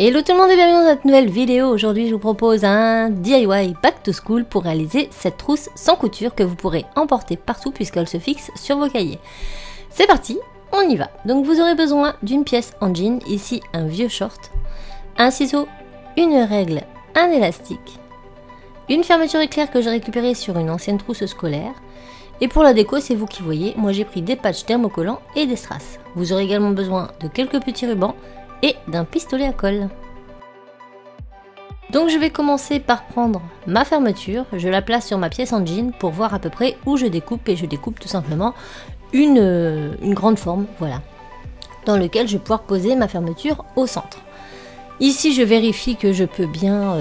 Hello tout le monde et bienvenue dans cette nouvelle vidéo. Aujourd'hui je vous propose un DIY Back to School pour réaliser cette trousse sans couture que vous pourrez emporter partout puisqu'elle se fixe sur vos cahiers. C'est parti, on y va. Donc vous aurez besoin d'une pièce en jean, ici un vieux short, un ciseau, une règle, un élastique, une fermeture éclair que j'ai récupérée sur une ancienne trousse scolaire. Et pour la déco, c'est vous qui voyez, moi j'ai pris des patchs thermocollants et des strass. Vous aurez également besoin de quelques petits rubans et d'un pistolet à colle. Donc je vais commencer par prendre ma fermeture, je la place sur ma pièce en jean pour voir à peu près où je découpe, et je découpe tout simplement une grande forme, voilà, dans lequel je vais pouvoir poser ma fermeture au centre. Ici je vérifie que je peux bien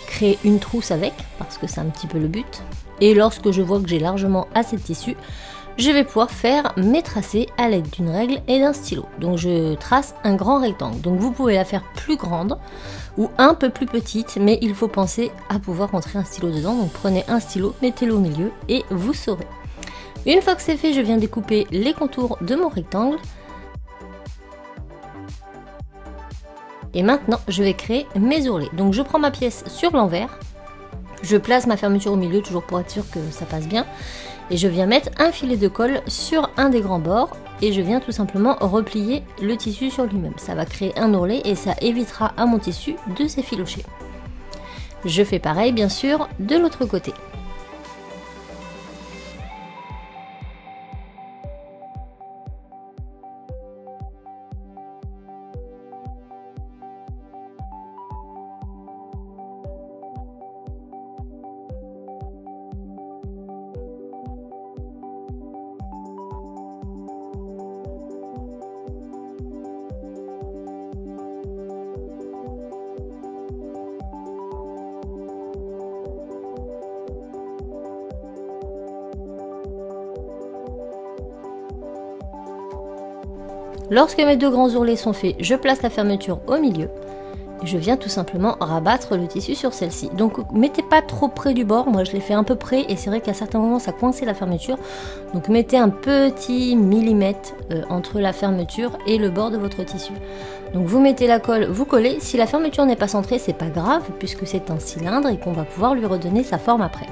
créer une trousse avec, parce que c'est un petit peu le but, et lorsque je vois que j'ai largement assez de tissu, je vais pouvoir faire mes tracés à l'aide d'une règle et d'un stylo. Donc je trace un grand rectangle. Donc vous pouvez la faire plus grande ou un peu plus petite, mais il faut penser à pouvoir rentrer un stylo dedans. Donc prenez un stylo, mettez-le au milieu et vous saurez. Une fois que c'est fait, je viens découper les contours de mon rectangle. Et maintenant, je vais créer mes ourlets. Donc je prends ma pièce sur l'envers. Je place ma fermeture au milieu, toujours pour être sûr que ça passe bien. Et je viens mettre un filet de colle sur un des grands bords et je viens tout simplement replier le tissu sur lui-même. Ça va créer un ourlet et ça évitera à mon tissu de s'effilocher. Je fais pareil bien sûr de l'autre côté. Lorsque mes deux grands ourlets sont faits, je place la fermeture au milieu et je viens tout simplement rabattre le tissu sur celle-ci. Donc mettez pas trop près du bord, moi je l'ai fait un peu près et c'est vrai qu'à certains moments ça coinçait la fermeture. Donc mettez un petit millimètre entre la fermeture et le bord de votre tissu. Donc vous mettez la colle, vous collez. Si la fermeture n'est pas centrée, c'est pas grave puisque c'est un cylindre et qu'on va pouvoir lui redonner sa forme après.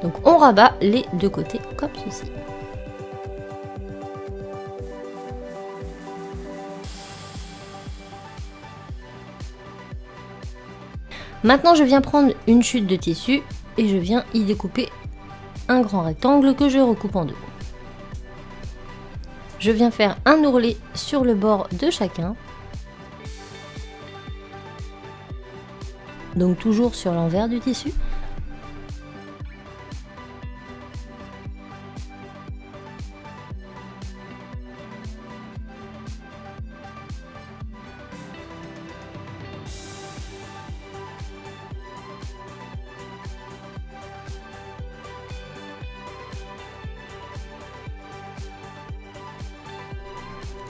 Donc on rabat les deux côtés comme ceci. Maintenant je viens prendre une chute de tissu et je viens y découper un grand rectangle que je recoupe en deux. Je viens faire un ourlet sur le bord de chacun. Donc toujours sur l'envers du tissu.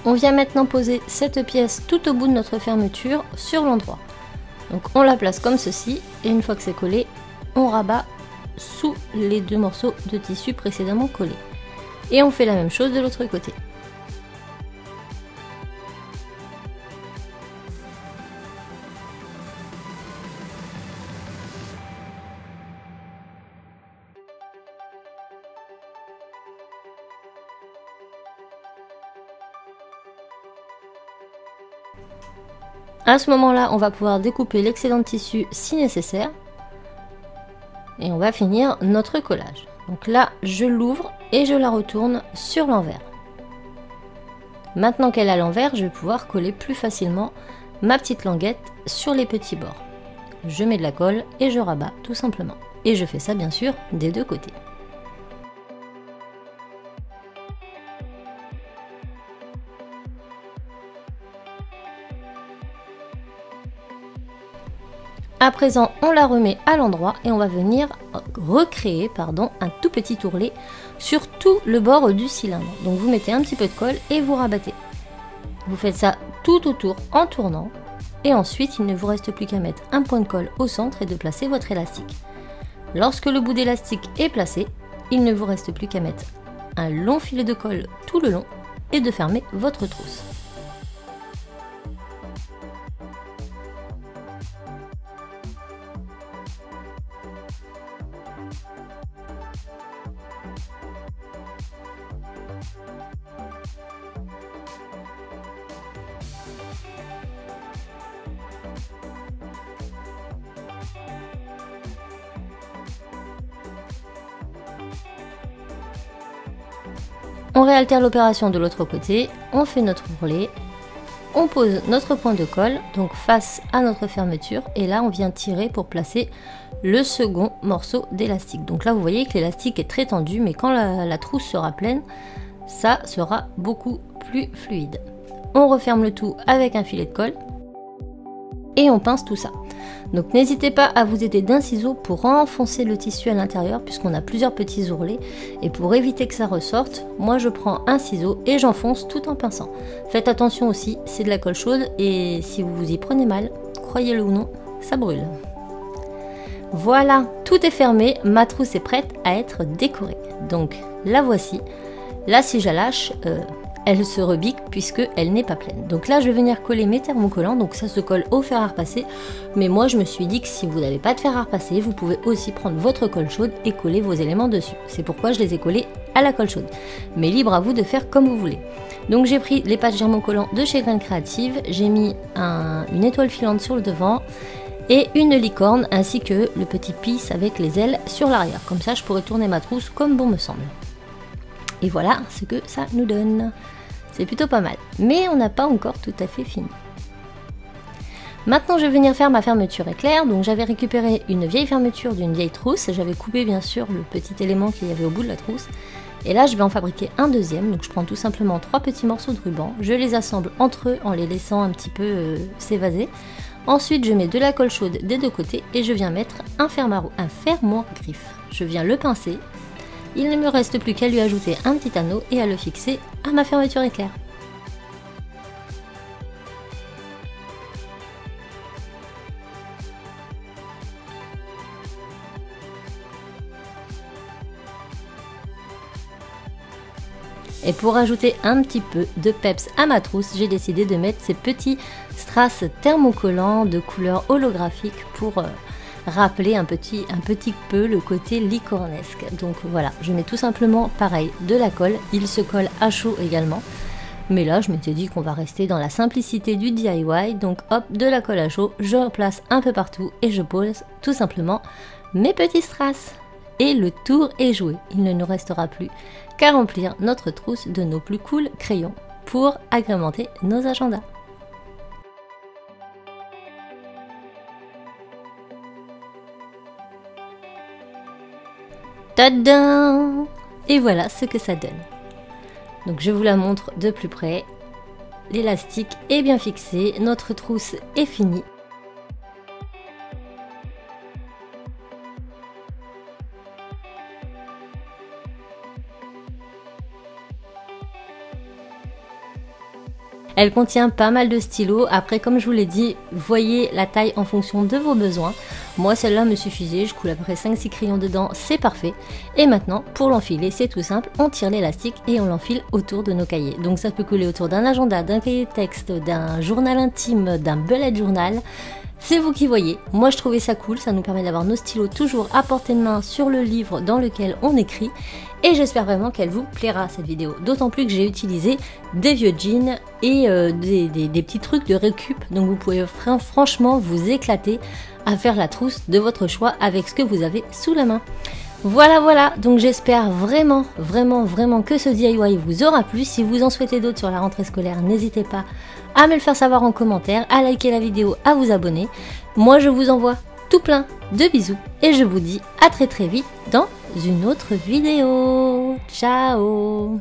On vient maintenant poser cette pièce tout au bout de notre fermeture sur l'endroit. Donc on la place comme ceci et une fois que c'est collé, on rabat sous les deux morceaux de tissu précédemment collés. Et on fait la même chose de l'autre côté. À ce moment-là, on va pouvoir découper l'excédent de tissu si nécessaire. Et on va finir notre collage. Donc là, je l'ouvre et je la retourne sur l'envers. Maintenant qu'elle est à l'envers, je vais pouvoir coller plus facilement ma petite languette sur les petits bords. Je mets de la colle et je rabats tout simplement. Et je fais ça bien sûr des deux côtés. À présent, on la remet à l'endroit et on va venir recréer un tout petit ourlet sur tout le bord du cylindre. Donc vous mettez un petit peu de colle et vous rabattez. Vous faites ça tout autour en tournant et ensuite il ne vous reste plus qu'à mettre un point de colle au centre et de placer votre élastique. Lorsque le bout d'élastique est placé, il ne vous reste plus qu'à mettre un long filet de colle tout le long et de fermer votre trousse. On réaltère l'opération de l'autre côté, on fait notre ourlet, on pose notre point de colle, donc face à notre fermeture, et là on vient tirer pour placer le second morceau d'élastique. Donc là vous voyez que l'élastique est très tendu, mais quand la trousse sera pleine, ça sera beaucoup plus fluide. On referme le tout avec un filet de colle et on pince tout ça. Donc n'hésitez pas à vous aider d'un ciseau pour enfoncer le tissu à l'intérieur, puisqu'on a plusieurs petits ourlets, et pour éviter que ça ressorte, moi je prends un ciseau et j'enfonce tout en pinçant. Faites attention aussi, c'est de la colle chaude et si vous vous y prenez mal, croyez-le ou non, ça brûle. Voilà, tout est fermé, ma trousse est prête à être décorée. Donc la voici. Là si je la lâche, elle se rebique puisque elle n'est pas pleine. Donc là je vais venir coller mes thermocollants, donc ça se colle au fer à repasser, mais moi je me suis dit que si vous n'avez pas de fer à repasser, vous pouvez aussi prendre votre colle chaude et coller vos éléments dessus. C'est pourquoi je les ai collés à la colle chaude. Mais libre à vous de faire comme vous voulez. Donc j'ai pris les patchs thermocollants de chez Graines Créatives, j'ai mis une étoile filante sur le devant et une licorne ainsi que le petit pisse avec les ailes sur l'arrière. Comme ça je pourrais tourner ma trousse comme bon me semble. Et voilà ce que ça nous donne. C'est plutôt pas mal, mais on n'a pas encore tout à fait fini. Maintenant je vais venir faire ma fermeture éclair. Donc j'avais récupéré une vieille fermeture d'une vieille trousse, j'avais coupé bien sûr le petit élément qu'il y avait au bout de la trousse. Et là je vais en fabriquer un deuxième, donc je prends tout simplement 3 petits morceaux de ruban, je les assemble entre eux en les laissant un petit peu s'évaser. Ensuite je mets de la colle chaude des deux côtés et je viens mettre un fermoir griffe. Je viens le pincer. Il ne me reste plus qu'à lui ajouter un petit anneau et à le fixer à ma fermeture éclair. Et pour ajouter un petit peu de peps à ma trousse, j'ai décidé de mettre ces petits strass thermocollants de couleur holographique pour rappeler un petit peu le côté licornesque. Donc voilà, je mets tout simplement pareil de la colle, il se colle à chaud également. Mais là je m'étais dit qu'on va rester dans la simplicité du DIY, donc hop, de la colle à chaud, je replace un peu partout et je pose tout simplement mes petits strass. Et le tour est joué, il ne nous restera plus qu'à remplir notre trousse de nos plus cool crayons pour agrémenter nos agendas. Tadam! Et voilà ce que ça donne. Donc je vous la montre de plus près. L'élastique est bien fixé, notre trousse est finie. Elle contient pas mal de stylos. Après, comme je vous l'ai dit, voyez la taille en fonction de vos besoins. Moi, celle-là me suffisait. Je coule à peu près 5-6 crayons dedans. C'est parfait. Et maintenant, pour l'enfiler, c'est tout simple. On tire l'élastique et on l'enfile autour de nos cahiers. Donc, ça peut coller autour d'un agenda, d'un cahier de texte, d'un journal intime, d'un bullet journal. C'est vous qui voyez. Moi, je trouvais ça cool. Ça nous permet d'avoir nos stylos toujours à portée de main sur le livre dans lequel on écrit. Et j'espère vraiment qu'elle vous plaira cette vidéo. D'autant plus que j'ai utilisé des vieux jeans et des petits trucs de récup. Donc vous pouvez franchement vous éclater à faire la trousse de votre choix avec ce que vous avez sous la main. Voilà, donc j'espère vraiment que ce DIY vous aura plu. Si vous en souhaitez d'autres sur la rentrée scolaire, n'hésitez pas à me le faire savoir en commentaire, à liker la vidéo, à vous abonner. Moi je vous envoie tout plein de bisous et je vous dis à très vite dans une autre vidéo. Ciao!